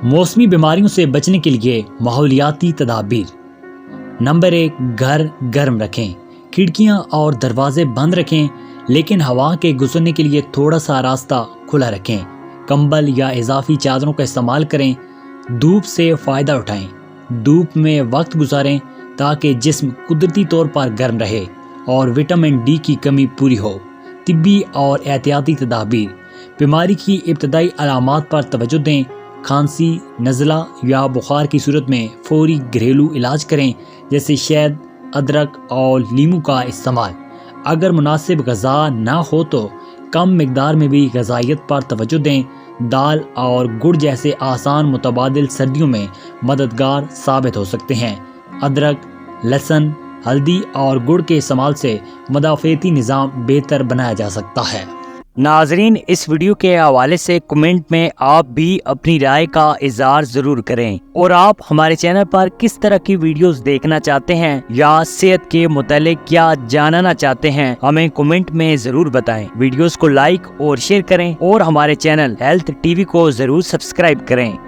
मौसमी बीमारियों से बचने के लिए माहौलियाती तदाबीर। नंबर 1, घर गर्म रखें। खिड़कियां और दरवाजे बंद रखें, लेकिन हवा के गुजरने के लिए थोड़ा सा रास्ता खुला रखें। कंबल या इजाफी चादरों का इस्तेमाल करें। धूप से फ़ायदा उठाएं। धूप में वक्त गुजारें ताकि जिस्म कुदरती तौर पर गर्म रहे और विटामिन डी की कमी पूरी हो। तिब्बी और एहतियाती तदाबीर। बीमारी की इब्तदाई अलामात पर तवज्जो दें। खांसी, नज़ला या बुखार की सूरत में फौरी घरेलू इलाज करें, जैसे शहद, अदरक और लीमू का इस्तेमाल। अगर मुनासिब ग़िज़ा ना हो तो कम मिकदार में भी ग़िज़ाइयत पर तवज्जो दें। दाल और गुड़ जैसे आसान मुतबादिल सर्दियों में मददगार साबित हो सकते हैं। अदरक, लहसुन, हल्दी और गुड़ के इस्तेमाल से मदाफ़ाती निज़ाम बेहतर बनाया जा सकता है। नाज़रीन, इस वीडियो के हवाले से कमेंट में आप भी अपनी राय का इज़हार ज़रूर करें, और आप हमारे चैनल पर किस तरह की वीडियोस देखना चाहते हैं या सेहत के मुतालिक क्या जानना चाहते हैं, हमें कमेंट में ज़रूर बताएं। वीडियोस को लाइक और शेयर करें और हमारे चैनल हेल्थ टीवी को ज़रूर सब्सक्राइब करें।